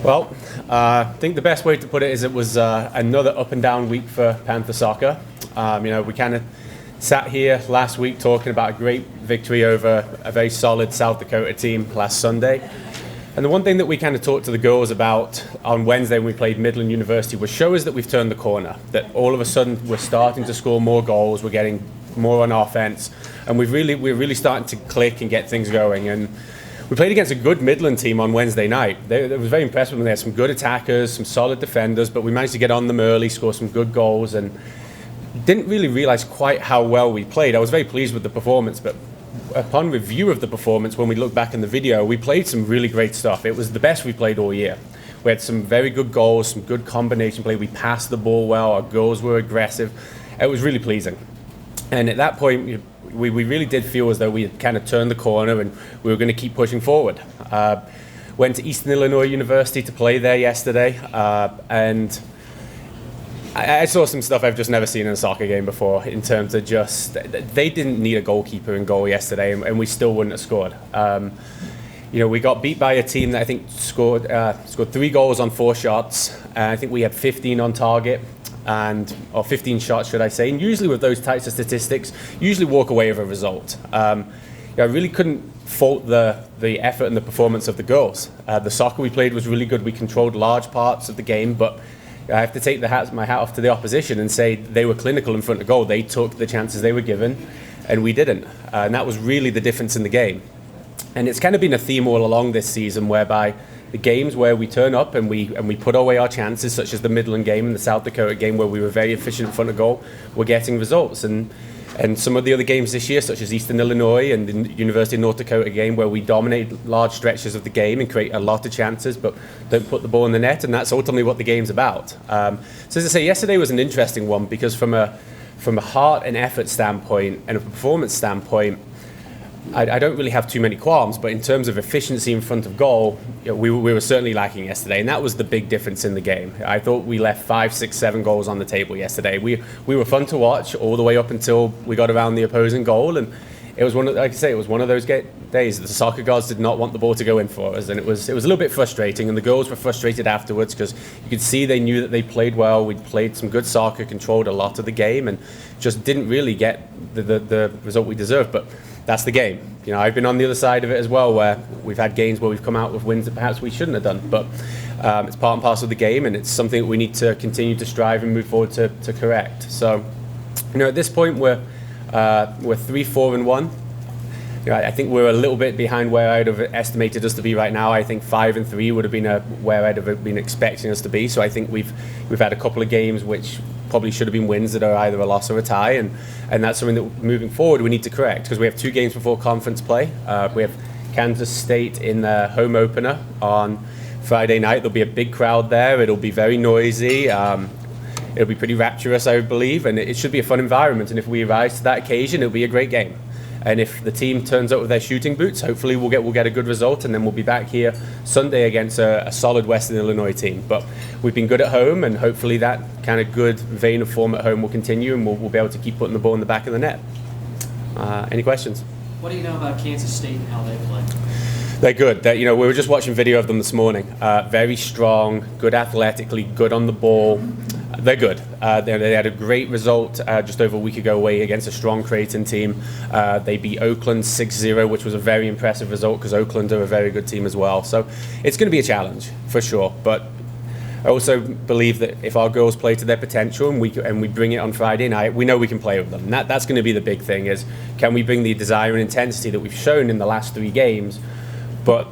Well, I think the best way to put it is it was another up and down week for Panther soccer. We kind of sat here last week talking about a great victory over a very solid South Dakota team last Sunday. And the one thing that we kind of talked to the girls about on Wednesday when we played Midland University was show us that we've turned the corner, that all of a sudden we're starting to score more goals, we're getting more on offense, and we're really starting to click and get things going. And we played against a good Midland team on Wednesday night. They was very impressed with them. They had some good attackers, some solid defenders, but we managed to get on them early, score some good goals, and didn't really realize quite how well we played. I was very pleased with the performance, but upon review of the performance, when we look back in the video, we played some really great stuff. It was the best we played all year. We had some very good goals, some good combination play. We passed the ball well. Our goals were aggressive. It was really pleasing. And at that point, we really did feel as though we had kind of turned the corner and we were going to keep pushing forward. Went to Eastern Illinois University to play there yesterday, and I saw some stuff I've just never seen in a soccer game before in terms of just, they didn't need a goalkeeper in goal yesterday and we still wouldn't have scored. We got beat by a team that I think scored 3 goals on 4 shots. I think we had 15 on target. Or 15 shots, should I say. And usually with those types of statistics, usually walk away with a result. I really couldn't fault the effort and the performance of the girls. The soccer we played was really good. We controlled large parts of the game, but I have to take my hat off to the opposition and say they were clinical in front of goal. They took the chances they were given, and we didn't. And that was really the difference in the game. And it's kind of been a theme all along this season, whereby the games where we turn up and we put away our chances, such as the Midland game and the South Dakota game, where we were very efficient in front of goal, we're getting results. And some of the other games this year, such as Eastern Illinois and the University of North Dakota game, where we dominate large stretches of the game and create a lot of chances, but don't put the ball in the net, and that's ultimately what the game's about. So as I say, yesterday was an interesting one because from a heart and effort standpoint and a performance standpoint, I don't really have too many qualms, but in terms of efficiency in front of goal, we were certainly lacking yesterday, and that was the big difference in the game. I thought we left 5, 6, 7 goals on the table yesterday. We were fun to watch all the way up until we got around the opposing goal, and it was one of those days. The soccer gods did not want the ball to go in for us, and it was a little bit frustrating, and the girls were frustrated afterwards because you could see they knew that they played well. We'd played some good soccer, controlled a lot of the game, and just didn't really get the result we deserved. But that's the game. I've been on the other side of it as well, where we've had games where we've come out with wins that perhaps we shouldn't have done. But it's part and parcel of the game, and it's something that we need to continue to strive and move forward to correct. So, at this point we're 3-4-1. I think we're a little bit behind where I'd have estimated us to be right now. I think 5-3 would have been where I'd have been expecting us to be. So I think we've had a couple of games which probably should have been wins that are either a loss or a tie, and that's something that moving forward we need to correct, because we have 2 games before conference play. We have Kansas State in the home opener on Friday night. There'll be a big crowd there. It'll be very noisy. It'll be pretty rapturous, I believe, and it should be a fun environment. And if we rise to that occasion, it'll be a great game. And if the team turns up with their shooting boots, hopefully we'll get a good result, and then we'll be back here Sunday against a solid Western Illinois team. But we've been good at home, and hopefully that kind of good vein of form at home will continue, and we'll be able to keep putting the ball in the back of the net. Any questions? What do you know about Kansas State and how they play? They're good. We were just watching video of them this morning. Very strong, good athletically, good on the ball. They're good. They had a great result just over a week ago away against a strong Creighton team. They beat Oakland 6-0, which was a very impressive result because Oakland are a very good team as well. So it's going to be a challenge for sure. But I also believe that if our girls play to their potential and we bring it on Friday night, we know we can play with them. And that's going to be the big thing, is can we bring the desire and intensity that we've shown in the last 3 games, but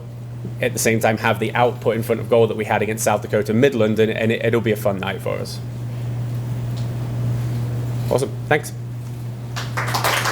at the same time have the output in front of goal that we had against South Dakota Midland, and it'll be a fun night for us. Awesome. Thanks.